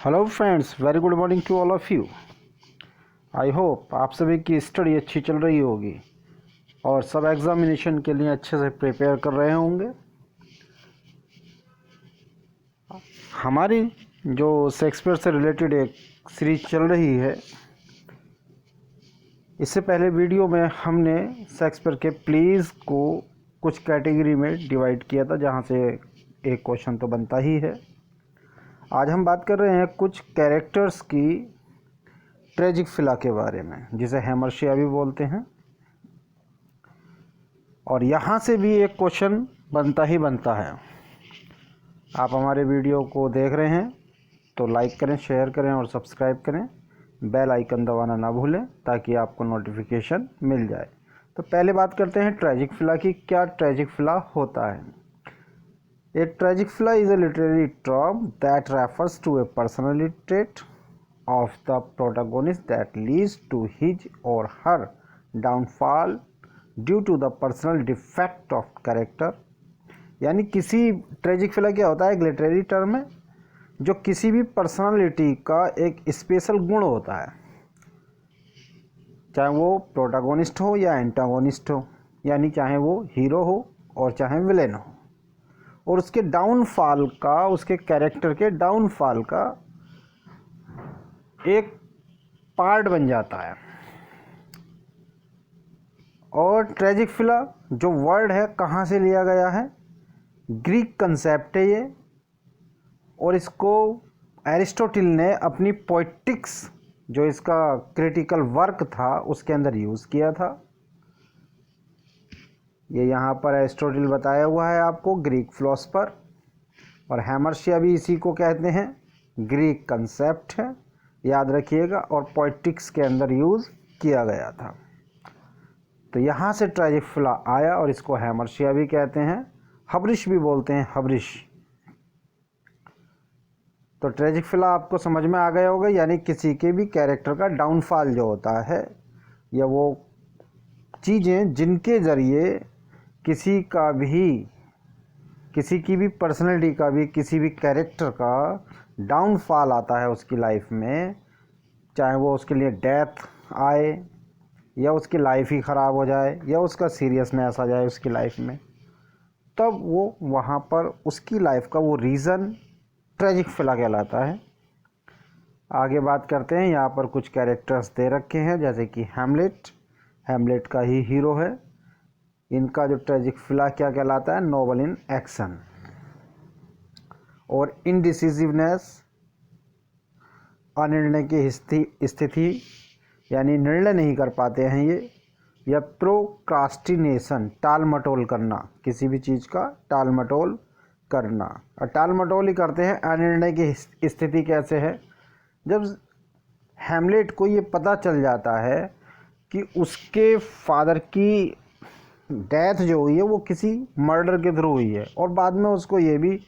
Hello friends, very good morning to all of you. I hope आप सभी की study अच्छी चल रही होगी और सब एग्ज़ामिनेशन के लिए अच्छे से प्रिपेयर कर रहे होंगे। हमारी जो शेक्सपियर से रिलेटेड एक सीरीज चल रही है, इससे पहले वीडियो में हमने शेक्सपियर के प्लेज़ को कुछ कैटेगरी में डिवाइड किया था, जहाँ से एक क्वेश्चन तो बनता ही है। आज हम बात कर रहे हैं कुछ कैरेक्टर्स की ट्रेजिक फिला के बारे में, जिसे हैमरशिया भी बोलते हैं। और यहाँ से भी एक क्वेश्चन बनता ही बनता है। आप हमारे वीडियो को देख रहे हैं तो लाइक करें, शेयर करें और सब्सक्राइब करें। बेल आइकन दबाना ना भूलें ताकि आपको नोटिफिकेशन मिल जाए। तो पहले बात करते हैं ट्रेजिक फिला की। क्या ट्रेजिक फिला होता है? A tragic flaw is a literary term that refers to a personality trait of the protagonist that leads to his or her downfall due to the personal defect of character। यानी किसी tragic फिला क्या होता है? एक literary term है जो किसी भी पर्सनालिटी का एक स्पेशल गुण होता है, चाहे वो प्रोटागोनिस्ट हो या एंटागोनिस्ट हो, यानी चाहे वो हीरो हो और चाहे विलेन हो, और उसके डाउनफॉल का, उसके कैरेक्टर के डाउनफॉल का एक पार्ट बन जाता है। और ट्रेजिक फिला जो वर्ड है कहाँ से लिया गया है? ग्रीक कंसेप्ट है ये, और इसको एरिस्टोटल ने अपनी पोएटिक्स, जो इसका क्रिटिकल वर्क था, उसके अंदर यूज़ किया था। ये यहाँ पर एरिस्टोटल बताया हुआ है आपको, ग्रीक फिलोसफर, और हैमरशिया भी इसी को कहते हैं। ग्रीक कंसेप्ट है, याद रखिएगा, और पोएटिक्स के अंदर यूज़ किया गया था। तो यहाँ से ट्रेजिक फिला आया और इसको हैमरशिया भी कहते हैं, हबरिश भी बोलते हैं, हबरिश। तो ट्रेजिक फिला आपको समझ में आ गया होगा, यानी किसी के भी कैरेक्टर का डाउनफॉल जो होता है, या वो चीज़ें जिनके ज़रिए किसी की भी पर्सनैलिटी का भी, किसी भी कैरेक्टर का डाउनफॉल आता है उसकी लाइफ में, चाहे वो उसके लिए डेथ आए, या उसकी लाइफ ही ख़राब हो जाए, या उसका सीरियसनेस आ जाए उसकी लाइफ में, तब वो वहाँ पर उसकी लाइफ का वो रीज़न ट्रेजिक फिला कहलाता है। आगे बात करते हैं। यहाँ पर कुछ कैरेक्टर्स दे रखे हैं, जैसे कि हैमलेट का ही हीरो है। इनका जो ट्रेजिक फिला क्या कहलाता है? नोबल इन एक्शन और इनडिसिसिवनेस, अनिर्णय की स्थिति, यानी निर्णय नहीं कर पाते हैं ये, या प्रोक्रास्टिनेशन, टाल मटोल करना, किसी भी चीज़ का टाल मटोल करना। और टाल मटोल ही करते हैं। अनिर्णय की स्थिति कैसे है? जब हैमलेट को ये पता चल जाता है कि उसके फादर की डेथ जो हुई है वो किसी मर्डर के थ्रू हुई है, और बाद में उसको ये भी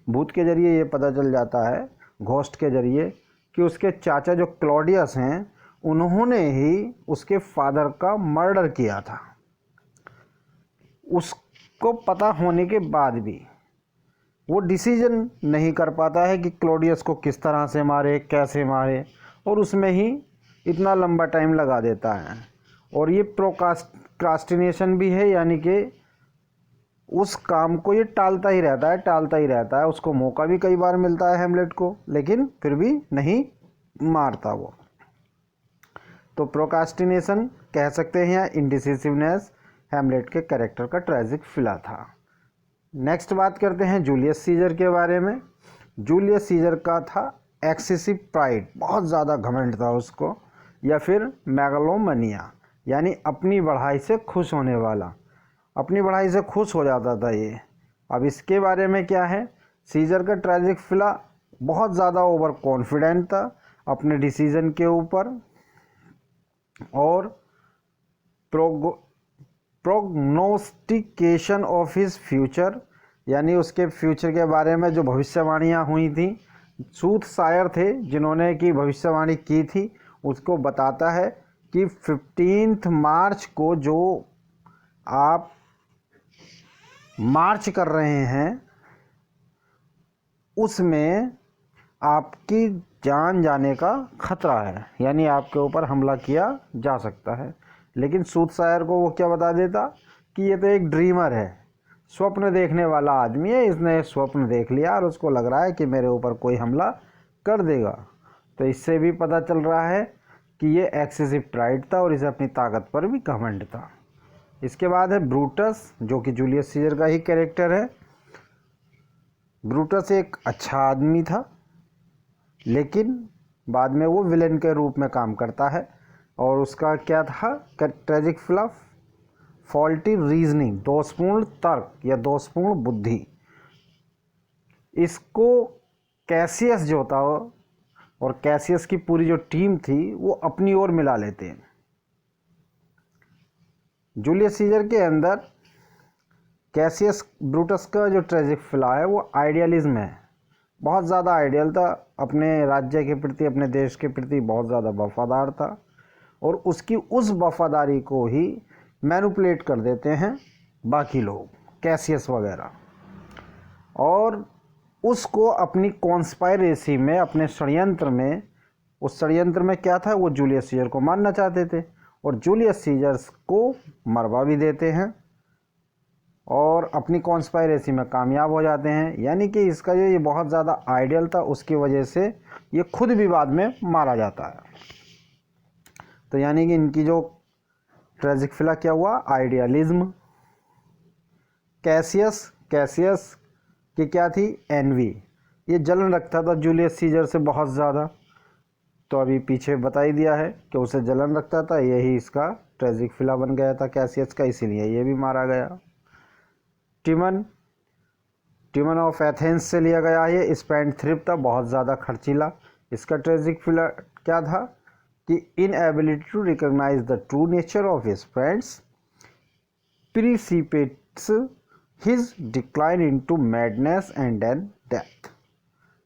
भूत के ज़रिए ये पता चल जाता है, घोस्ट के ज़रिए, कि उसके चाचा जो क्लॉडियस हैं, उन्होंने ही उसके फादर का मर्डर किया था। उसको पता होने के बाद भी वो डिसीजन नहीं कर पाता है कि क्लॉडियस को किस तरह से मारे, कैसे मारे, और उसमें ही इतना लंबा टाइम लगा देता है। और ये प्रोक्रास्टिनेशन भी है, यानी कि उस काम को ये टालता ही रहता है। उसको मौका भी कई बार मिलता है हैमलेट को, लेकिन फिर भी नहीं मारता वो। तो प्रोक्रास्टिनेशन कह सकते हैं, या इंडिसिसिवनेस हैमलेट के कैरेक्टर का ट्रेजिक फिला था। नेक्स्ट बात करते हैं जूलियस सीजर के बारे में। जूलियस सीजर का था एक्सेसिव प्राइड, बहुत ज़्यादा घमंड था उसको, या फिर मेगालोमनिया, यानी अपनी बढ़ाई से खुश होने वाला, अपनी बढ़ाई से खुश हो जाता था ये। अब इसके बारे में क्या है? सीजर का ट्रेजिक फिला बहुत ज़्यादा ओवर कॉन्फिडेंट था अपने डिसीजन के ऊपर, और प्रोग्नोस्टिकेशन ऑफ हिज फ्यूचर, यानी उसके फ्यूचर के बारे में जो भविष्यवाणियाँ हुई थी, सूथसायर थे जिन्होंने की भविष्यवाणी की थी, उसको बताता है कि 15 मार्च को जो आप मार्च कर रहे हैं, उसमें आपकी जान जाने का खतरा है, यानी आपके ऊपर हमला किया जा सकता है। लेकिन सूदशायर को वो क्या बता देता कि ये तो एक ड्रीमर है, स्वप्न देखने वाला आदमी है, इसने स्वप्न देख लिया और उसको लग रहा है कि मेरे ऊपर कोई हमला कर देगा। तो इससे भी पता चल रहा है कि ये एक्सेसिव प्राइड था और इसे अपनी ताकत पर भी घमंड था। इसके बाद है ब्रूटस, जो कि जूलियस सीजर का ही कैरेक्टर है। ब्रूटस एक अच्छा आदमी था, लेकिन बाद में वो विलेन के रूप में काम करता है। और उसका क्या था ट्रेजिक फ्लॉ, फॉल्टी रीजनिंग, दोषपूर्ण तर्क या दोषपूर्ण बुद्धि। इसको कैसियस जो था और कैसियस की पूरी जो टीम थी वो अपनी ओर मिला लेते हैं। जूलियस सीजर के अंदर कैसियस ब्रूटस का जो ट्रेजिक फ्लॉ है वो आइडियलिज्म है। बहुत ज़्यादा आइडियल था, अपने राज्य के प्रति, अपने देश के प्रति बहुत ज़्यादा वफादार था, और उसकी उस वफादारी को ही मैनिपुलेट कर देते हैं बाकी लोग, कैसियस वगैरह, और उसको अपनी कॉन्स्पायरेसी में, अपने षड्यंत्र में, उस षड्यंत्र में क्या था, वो जूलियस सीजर को मारना चाहते थे और जूलियस सीजर को मरवा भी देते हैं और अपनी कॉन्स्पायरेसी में कामयाब हो जाते हैं। यानी कि इसका जो ये बहुत ज़्यादा आइडियल था, उसकी वजह से ये खुद भी बाद में मारा जाता है। तो यानी कि इनकी जो ट्रेजिक फ्लॉ क्या हुआ, आइडियलिज्म। कैसियस की क्या थी, एनवी, ये जलन रखता था जूलियस सीजर से बहुत ज़्यादा। तो अभी पीछे बता ही दिया है कि उसे जलन रखता था, यही इसका ट्रेजिक फ्लॉ बन गया था कैसियस का, इसीलिए ये भी मारा गया। टिमन ऑफ एथेंस से लिया गया ये स्पेंड थ्रिप था, बहुत ज़्यादा खर्चीला। इसका ट्रेजिक फ्लॉ क्या था कि inability to recognise the true nature of his friends precipitates his decline into madness and then death.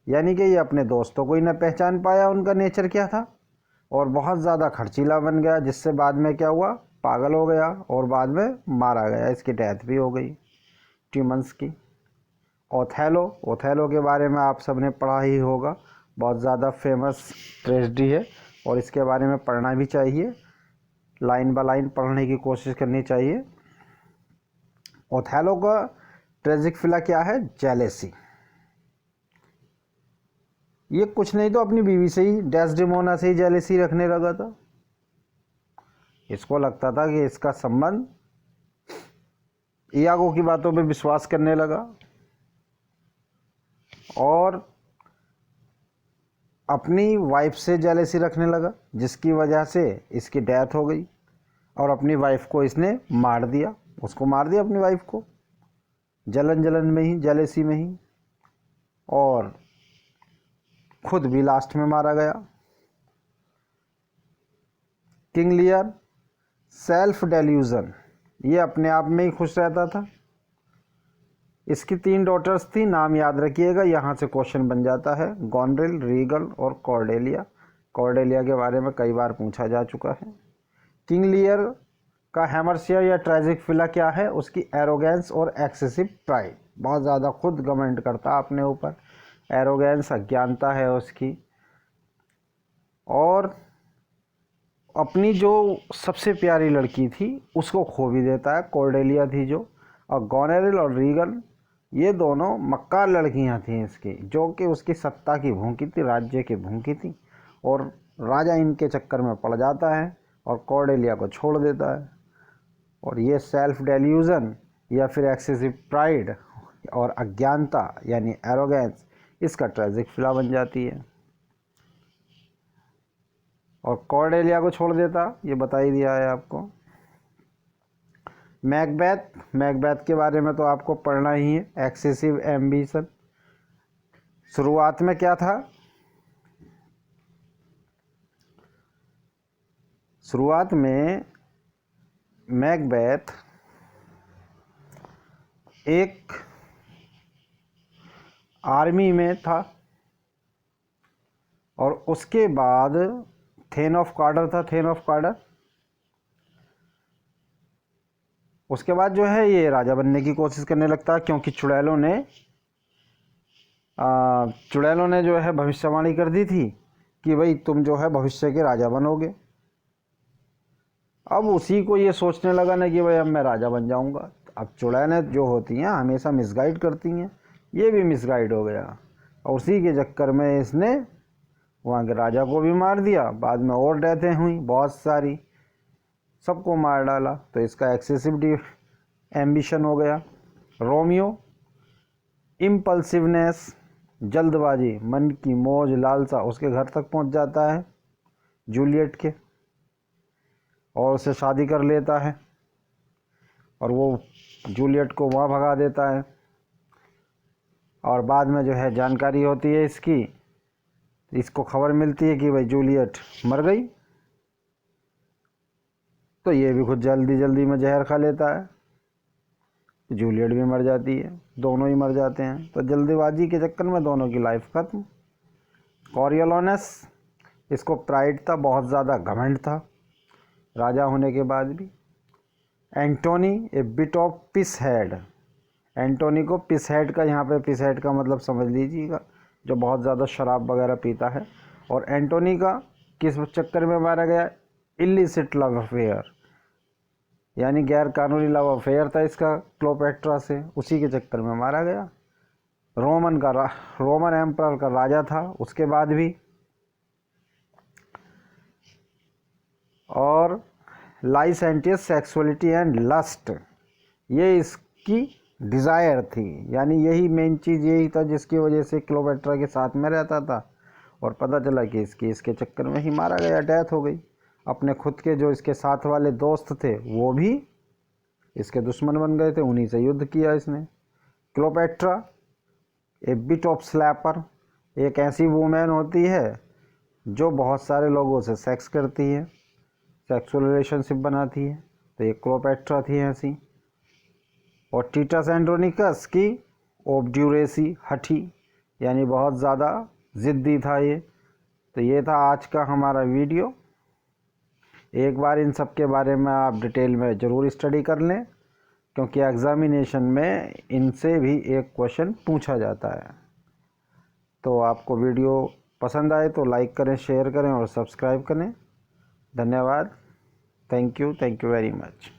यानी कि ये अपने दोस्तों को ही न पहचान पाया उनका नेचर क्या था, और बहुत ज़्यादा खर्चीला बन गया, जिससे बाद में क्या हुआ, पागल हो गया और बाद में मारा गया, इसकी डेथ भी हो गई टिमन्स की। ओथेलो के बारे में आप सबने पढ़ा ही होगा, बहुत ज़्यादा फेमस ट्रेजेडी है और इसके बारे में पढ़ना भी चाहिए, लाइन बाय लाइन पढ़ने की कोशिश करनी चाहिए। ओथेलो का ट्रेजिक फ्लॉ क्या है, जेलेसी। ये कुछ नहीं तो अपनी बीवी से ही, डेस्डेमोना से ही जेलेसी रखने लगा था। इसको लगता था कि इसका संबंध, इयागो की बातों पे विश्वास करने लगा और अपनी वाइफ से जेलेसी रखने लगा, जिसकी वजह से इसकी डेथ हो गई और अपनी वाइफ को इसने मार दिया, उसको मार दिया अपनी वाइफ को, जलन में ही, जेलेसी में ही, और खुद भी लास्ट में मारा गया। किंग लियर, सेल्फ डेल्यूजन, ये अपने आप में ही खुश रहता था। इसकी 3 डॉटर्स थी, नाम याद रखिएगा, यहाँ से क्वेश्चन बन जाता है, गॉनरिल, रीगल और कॉर्डेलिया। कॉर्डेलिया के बारे में कई बार पूछा जा चुका है। किंग लियर का हैमरशियर या ट्रेजिक फ्लॉ क्या है, उसकी एरोगेंस और एक्सेसिव प्राइड, बहुत ज़्यादा खुद घमंड करता अपने ऊपर, एरोगेंस, अज्ञानता है उसकी, और अपनी जो सबसे प्यारी लड़की थी उसको खो भी देता है, कॉर्डेलिया थी जो। और गॉनेरिल और रीगल, ये दोनों मक्कार लड़कियां थीं इसकी, जो कि उसकी सत्ता की भूखी थी, राज्य की भूखी थी, और राजा इनके चक्कर में पड़ जाता है और कॉर्डेलिया को छोड़ देता है। और ये सेल्फ डेल्यूजन या फिर एक्सेसिव प्राइड और अज्ञानता यानी एरोगेंस, इसका ट्रेजिक फ्लॉ बन जाती है। और कॉर्डेलिया को छोड़ देता, ये बता ही दिया है आपको। मैकबेथ के बारे में तो आपको पढ़ना ही है, एक्सेसिव एम्बिशन। शुरुआत में क्या था, शुरुआत में मैकबेथ एक आर्मी में था और उसके बाद थेन ऑफ कार्डर था, थेन ऑफ कार्डर। उसके बाद जो है ये राजा बनने की कोशिश करने लगता है, क्योंकि चुड़ैलों ने चुड़ैलों ने जो है भविष्यवाणी कर दी थी कि भाई तुम जो है भविष्य के राजा बनोगे। अब उसी को ये सोचने लगा ना कि भाई अब मैं राजा बन जाऊंगा। अब चुड़ैलें जो होती हैं हमेशा मिसगाइड करती हैं, ये भी मिसगाइड हो गया और उसी के चक्कर में इसने वहाँ के राजा को भी मार दिया। बाद में और डेथें हुई बहुत सारी, सबको मार डाला। तो इसका एक्सेसिव एम्बिशन हो गया। रोमियो इम्पल्सिवनेस, जल्दबाजी, मन की मौज लालसा उसके घर तक पहुंच जाता है जूलियट के और उसे शादी कर लेता है और वो जूलियट को वहाँ भगा देता है। और बाद में जो है जानकारी होती है इसको खबर मिलती है कि भाई जूलियट मर गई। तो ये भी खुद जल्दी जल्दी में जहर खा लेता है, जूलियट भी मर जाती है, दोनों ही मर जाते हैं। तो जल्दीबाजी के चक्कर में दोनों की लाइफ खत्म। कॉरियोलानस, इसको प्राइड था, बहुत ज़्यादा घमंड था राजा होने के बाद भी। Antony a bit of piss head, Antony को पिस हेड का, यहाँ पे पिस हेड का मतलब समझ लीजिएगा जो बहुत ज़्यादा शराब वगैरह पीता है। और एंटोनी का किस चक्कर में मारा गया? इलिसिट लव अफेयर, यानी गैर कानूनी लव अफेयर था इसका क्लोपेट्रा से, उसी के चक्कर में मारा गया। रोमन एम्परर का राजा था उसके बाद भी। और लाइसेंटियस सेक्सुअलिटी एंड लस्ट, ये इसकी डिज़ायर थी, यानी यही मेन चीज़ यही था जिसकी वजह से क्लोपेट्रा के साथ में रहता था। और पता चला कि इसके चक्कर में ही मारा गया, डेथ हो गई। अपने खुद के जो इसके साथ वाले दोस्त थे वो भी इसके दुश्मन बन गए थे, उन्हीं से युद्ध किया इसने। क्लोपेट्रा ए बिट ऑफ स्लैपर, एक ऐसी वूमेन होती है जो बहुत सारे लोगों से सेक्स करती है, सेक्सुअल रिलेशनशिप बनाती है। तो ये क्लोपेट्रा थी ऐसी। और टीटस एंड्रोनिकस की ओब्ड्यूरेसी, हठी, यानी बहुत ज़्यादा ज़िद्दी था ये। तो ये था आज का हमारा वीडियो। एक बार इन सब के बारे में आप डिटेल में ज़रूर स्टडी कर लें, क्योंकि एग्ज़ामिनेशन में इनसे भी एक क्वेश्चन पूछा जाता है। तो आपको वीडियो पसंद आए तो लाइक करें, शेयर करें और सब्सक्राइब करें। धन्यवाद। Thank you very much.